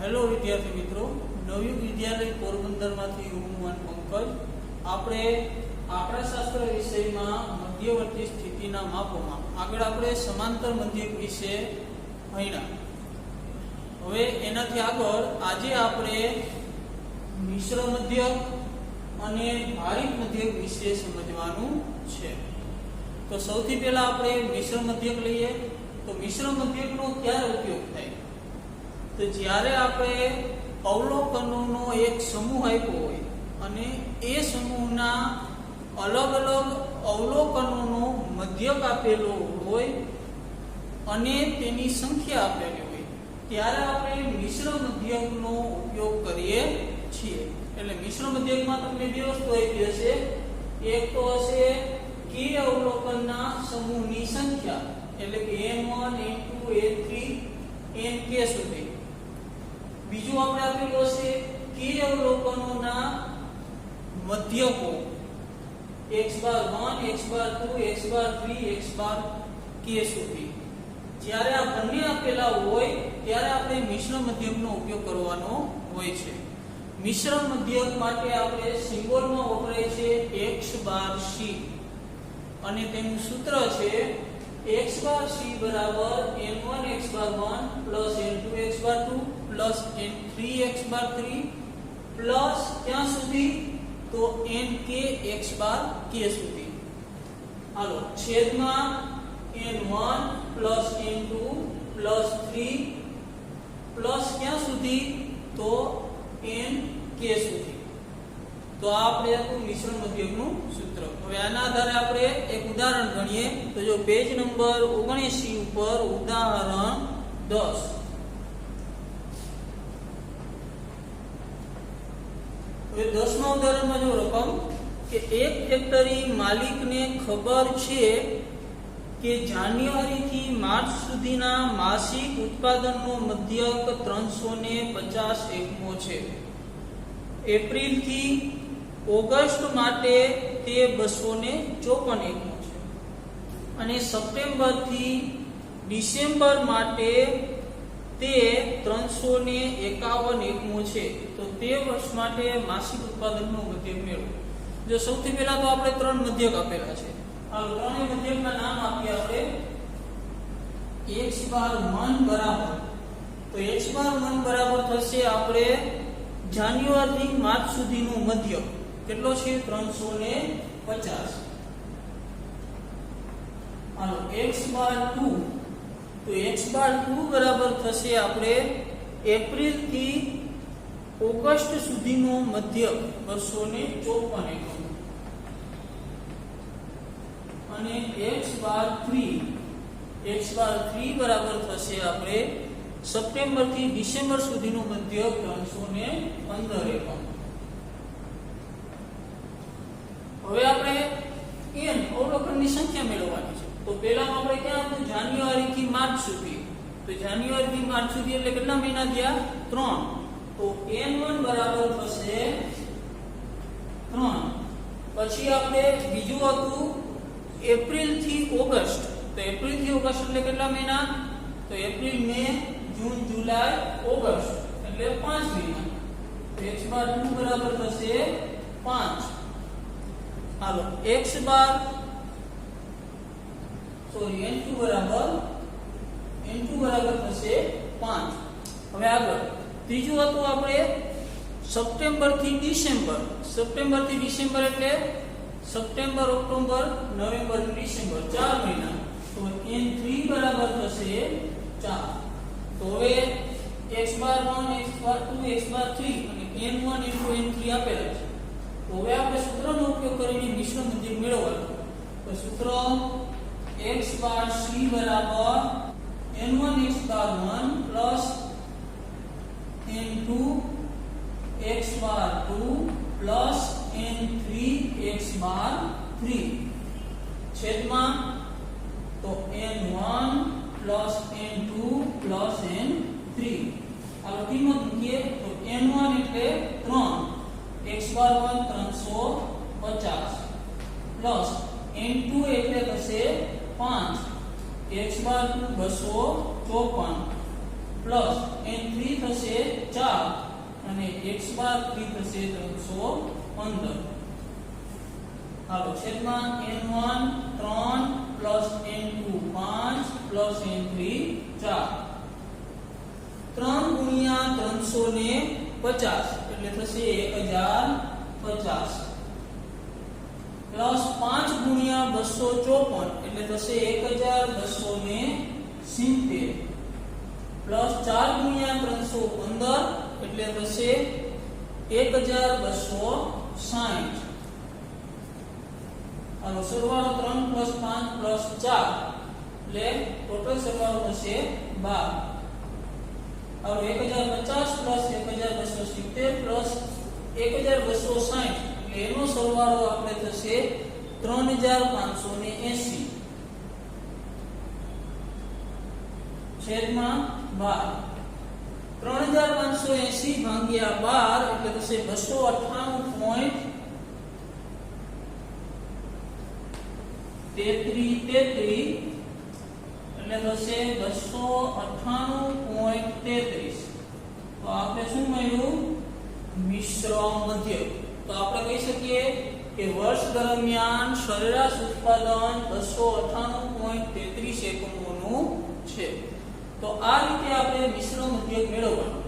Hello વિદ્યાર્થી મિત્રો, નવયુગ વિદ્યાલય પોરબંદરમાંથી હું પંકજ. આપણે આંકડાશાસ્ત્ર વિષયમાં મધ્યવર્તી સ્થિતિના માપોમાં આગળ આપણે સમાંતર મધ્યક વિશે ભણ્યા. હવે એનાથી આગળ આજે આપણે મિશ્ર મધ્યક અને ભારિત મધ્યક વિશે સમજવાનું છે. તો સૌથી પહેલા આપણે મિશ્ર મધ્યક લઈએ. તો મિશ્ર મધ્યકનો ક્યારે ઉપયોગ થાય? તો જ્યારે આપણે અવલોકનોનો એક સમૂહ આપ્યો હોય અને એ સમૂહના અલગ અલગ અવલોકનોનો મધ્યક આપેલો હોય અને તેની સંખ્યા આપેલી હોય ત્યારે આપણે મિશ્ર મધ્યકનો ઉપયોગ કરીએ છીએ. એટલે મિશ્ર મધ્યકમાં તમને બે વસ્તુ આપી હશે. એક તો હશે કે અવલોકનના સમૂહની સંખ્યા, એટલે કે n1 n2 n3 nk સુધી. બીજું આપણે આપેલું હશે કે અવલોકનોના મધ્યકો x⁻1 x⁻2 x⁻3 x⁻k સુધી. જ્યારે આ બંને આપેલા હોય ત્યારે આપણે મિશ્ર મધ્યકનો ઉપયોગ કરવાનો હોય છે. મિશ્ર મધ્યક માટે આપણે સિમ્બોલમાં વપરાય છે x⁻c અને તેનું સૂત્ર છે x⁻c બરાબર n1 x⁻1 n2 x⁻2 n3 x⁻3 ક્યાં સુધી? તો nk x⁻k સુધી. હાલો, છેદમાં n1 n2 3 ક્યાં સુધી? તો nk સુધી. તો આ આપણે હતું મિશ્ર મધ્યકનું સૂત્ર. હવે આના આધારે આપણે એક ઉદાહરણ ગણીએ. તો જો પેજ નંબર 79 ઉપર ઉદાહરણ 10. હવે 10મા ઉદાહરણમાં જો રકમ કે એક ફેક્ટરી માલિકને ખબર છે કે જાન્યુઆરી થી માર્ચ સુધીના માસિક ઉત્પાદનનો મધ્યક 350 એકમો છે. એપ્રિલ થી ઓગસ્ટ માટે તે 254 એકમો છે અને સપ્ટેમ્બર થી ડિસેમ્બર માટે તે 351 એકમો છે. તો તે વર્ષ માટે માસિક ઉત્પાદનનો મધ્યક મેળવો. જો સૌથી પહેલા તો આપણે ત્રણ મધ્યક આપેલા છે. હાલો, ત્રણેય મધ્યકના નામ આપીએ આપણે. x⁻1 બરાબર, તો x⁻1 બરાબર થશે આપણે જાન્યુઆરી થી માર્ચ સુધીનો મધ્યક કેટલો છે? 350. હાલો, x⁻2, તો x⁻2 બરાબર થશે આપણે એપ્રિલ થી ઓગસ્ટ સુધીનો મધ્યક 254 એકમ. અને x⁻3 બરાબર થશે આપણે સપ્ટેમ્બર થી ડિસેમ્બર સુધીનો મધ્યક 315 એકમ. હવે આપણે n અવલોકનની સંખ્યા મેળવવાની છે. તો પહેલામાં આપણે ક્યાં હતું? જાન્યુઆરી થી માર્ચ સુધી. તો જાન્યુઆરી થી માર્ચ સુધી એટલે કેટલા મહિના થયા? 3. તો n1 બરાબર થશે 3. પછી આપણે બીજું હતું એપ્રિલ થી ઓગસ્ટ. તો એપ્રિલ થી ઓગસ્ટ એટલે કેટલા મહિના? તો એપ્રિલ, મે, જૂન, જુલાઈ, ઓગસ્ટ એટલે 5 મહિના. તો x⁻2 બરાબર થશે 5. હાલો, n2 બરાબર થશે 5. હવે આગળ ત્રીજું હતું આપણે સપ્ટેમ્બર થી ડિસેમ્બર. સપ્ટેમ્બર થી ડિસેમ્બર એટલે સપ્ટેમ્બર, ઓક્ટોબર, નવેમ્બર, ડિસેમ્બર 4 મહિના. તો n3 બરાબર થશે 4. તો હવે x⁻1 x⁻2 x⁻3 અને n1 n2 n3 આપેલા છે. તો હવે આપણે સૂત્રનો ઉપયોગ કરીને મિશ્ર મધ્યક મેળવવાનું. તો સૂત્ર x⁻c બરાબર n1 x⁻1 n2 x⁻2 n3 x⁻3 છેદમાં તો n1 n2 n3. આ કિંમત મૂકીએ તો n1 એટલે 3, x⁻1 350 n2 એટલે થશે 5, x⁻2 254 પ્લસ n3 થશે 4 અને x બાર 3 થશે 315. હાલો છેદમાં n1 3 plus n2 5 plus n3 4. 3 ગુણ્યા 350 એટલે થશે 1050 પ્લસ 5 ગુણ્યા 254 એટલે થશે 1270 પ્લસ 4 ગુણ્યા 315 એટલે થશે 1260. આનો સરવાળો 3 + 5 + 4 એટલે ટોટલ સરવાળો થશે 12. હવે 1050 + 1270 + 1260 એટલે એનો સરવાળો આપણે થશે 3580 છેદમાં 12. 3580 ભાગ્યા 12 એટલે થશે 298.33 એટલે થશે 298.33. તો આપણે શું મળ્યું? મિશ્ર મધ્યક. તો આપણે કહી શકીએ કે વર્ષ દરમિયાન સરેરાશ ઉત્પાદન 298.33 એકમોનું છે. તો આ રીતે આપણે મિશ્ર મધ્યક મેળવવાનું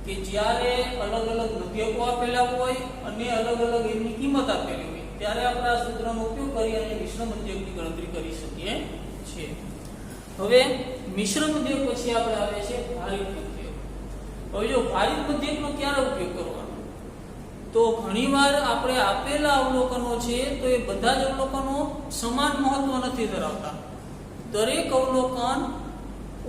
કે જ્યારે અલગ અલગ મધ્યકો આપેલા હોય અને અલગ અલગ એની કિંમત આપેલી હોય ત્યારે આપણે આ સૂત્રનો ઉપયોગ કરી અને મિશ્ર મધ્યકની ગણતરી કરી શકીએ છીએ. હવે મિશ્ર મધ્યક પછી આપણે આવે છે ભારિત મધ્યક. હવે જો ભારિત મધ્યકનો ક્યારે ઉપયોગ કરવાનો? તો ઘણીવાર આપણે આપેલા અવલોકનો છે તો એ બધા જ અવલોકનો સમાન મહત્વ નથી ધરાવતા. દરેક અવલોકન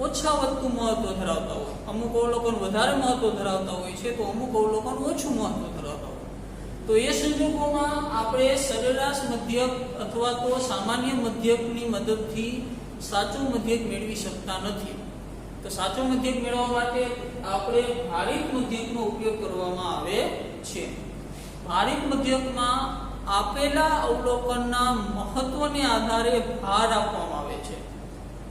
ઓછા વધતું મહત્વ ધરાવતા હોય. અમુક અવલોકન વધારે મહત્વ ધરાવતા હોય છે તો અમુક અવલોકન ઓછું મહત્વ ધરાવતા હોય. તો એ સંજોગોમાં આપણે સરેરાશ મધ્યક અથવા તો સામાન્ય મધ્યકની મદદથી સાચું મધ્યક મેળવી શકતા નથી. તો સાચો મધ્યક મેળવવા માટે આપણે ભારિત મધ્યકનો ઉપયોગ કરવામાં આવે છે. ભારિત મધ્યકમાં આપેલા અવલોકનના મહત્વને આધારે ભાર આપવામાં આવે છે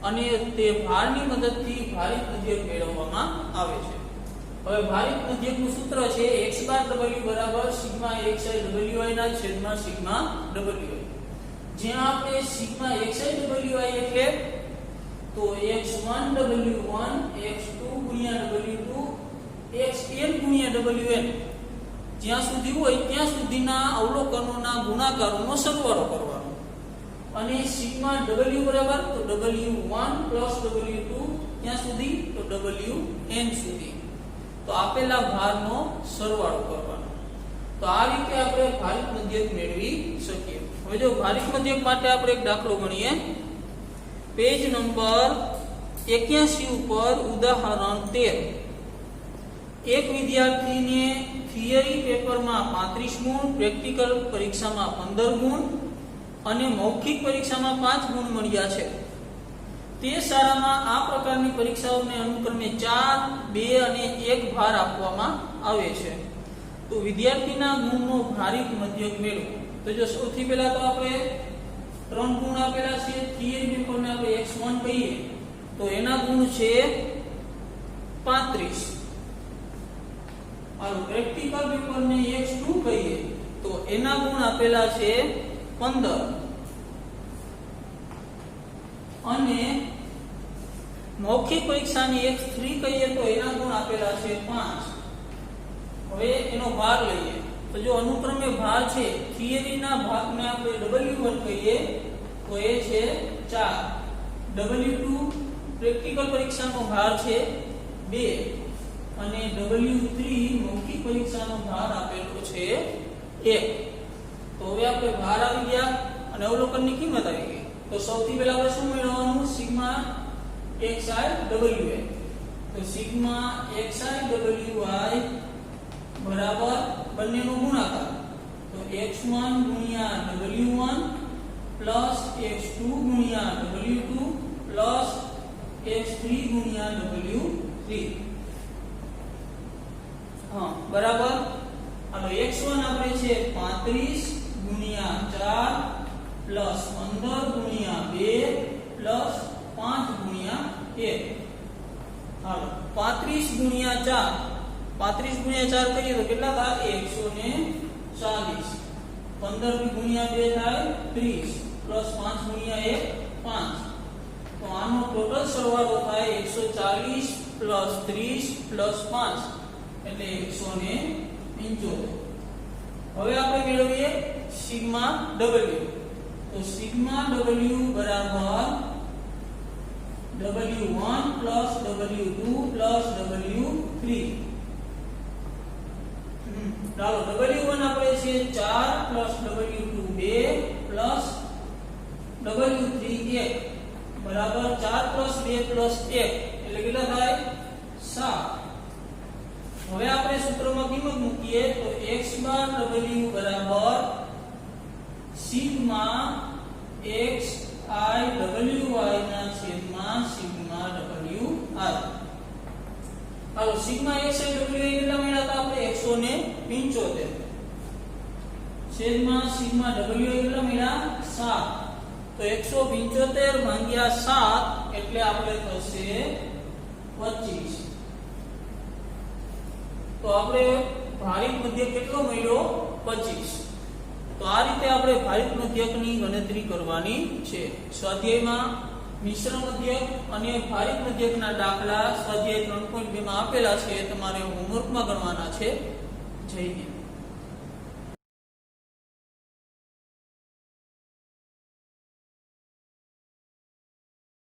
અને તે ભારની મદદથી ભારિત મધ્યક મેળવવામાં આવે છે. હવે ભારિત મધ્યકનું સૂત્ર છે x બાર w બરાબર સિગ્મા xi wi ના છેદમાં સિગ્મા wi. જ્યાં આપણે સિગ્મા xi wi એટલે તો x1 w1 x2 ગુણ્યા w2 xn ગુણ્યા wn જ્યાં સુધી હોય ત્યાં સુધીના અવલોકનોના ગુણાકારોનો સરવાળો કરવાનો અને સિગ્મા w બરાબર તો w1 w2 ત્યાં સુધી તો wn સુધી તો આપેલા ભારનો સરવાળો કરવાનો. તો આ રીતે આપણે ભારિત મધ્યક મેળવી શકીએ. હવે જો ભારિત મધ્યક માટે આપણે એક દાખલો ગણીએ. પેજ નંબર 81 ઉપર ઉદાહરણ 13. એક વિદ્યાર્થીને થિયરી પેપરમાં 35 ગુણ, પ્રેક્ટિકલ પરીક્ષામાં 15 ગુણ અને મૌખિક પરીક્ષામાં 5 ગુણ મળ્યા છે. તે શાળામાં આ પ્રકારની પરીક્ષાઓને અનુક્રમે 4, 2 અને 1 ભાર આપવામાં આવે છે. તો વિદ્યાર્થીના ગુણનો ભારિત મધ્યક મેળવો. તો જો સૌથી પહેલા તો આપણે 3 ગુણ આપેલા છે. થિયરી પેપરને આપણે x1 કહીએ તો એના ગુણ છે 35. અને પ્રેક્ટિકલ પેપરને x2 કહીએ તો એના ગુણ આપેલા છે 15 અને મૌખિક પરીક્ષાની x3 કહીએ તો એના ગુણ આપેલા છે 5. હવે એનો ભાર લઈએ તો જો અનુક્રમે ભાર છે થિયરીના ભાગને આપણે w1 કહીએ તો એ છે 4, w2 પ્રેક્ટિકલ પરીક્ષાનો ભાર છે 2 અને w3 મૌખિક પરીક્ષાનો ભાર આપેલો છે 1. તો હવે આપણે ભાર આવી ગયા અને અવલોકનની કિંમત આવી ગઈ. તો સૌથી પહેલા આપણે શું મેળવવાનું? Sigma xi wi. તો સિગ્મા xi wi બરાબર બંનેનો ગુણાકાર તો x1 ગુણ્યા w1 પ્લસ x2 ગુણ્યા w2 પ્લસ x3 ગુણ્યા w3. હા બરાબર. આનો x1 આપણે છે 35 ગુણ્યા 4 પ્લસ 15 ગુણ્યા 2 પ્લસ 5 ગુણ્યા 1. હાલો 35 ગુણ્યા 4 કરીએ તો કેટલા થાય 140 15 ગુણ્યા 2 થાય 30 પ્લસ 5 ગુણ્યા 1 5 તો આનો ટોટલ સરવાળો થાય 140 પ્લસ 30 પ્લસ 5 એટલે 175. હવે આપણે મેળવીએ સિગ્મા W. તો સિગ્મા W બરાબર W1 plus W2 plus W3. ચાલો W1 આપણે છે 4 પ્લસ W2 2 પ્લસ W3 1 બરાબર 4 પ્લસ 2 પ્લસ 1 એટલે કેટલા થાય 7. હવે આપણે સૂત્રમાં કિંમત મૂકીએ તો x બાર W બરાબર સિગ્મા x I WI ના છેદમાં sigma WI. Hello sigma x I WI કેટલા મળ્યા હતા આપણે 175 છેદમાં સિગ્મા WI કેટલા મળ્યા 7. તો 175 ભાગ્યા 7 એટલે આપણે થશે 25. તો આપણે ભારિત મધ્યક કેટલો મળ્યો 25. તો આ રીતે આપણે ભારિત મધ્યકની ગણતરી કરવાની છે. સ્વાધ્યાયમાં મિશ્ર મધ્યક અને ભારિત મધ્યકના દાખલા સ્વાધ્યાય 3.2 માં આપેલા છે, તમારે હોમવર્કમાં ગણવાના છે. જય હિન્દ.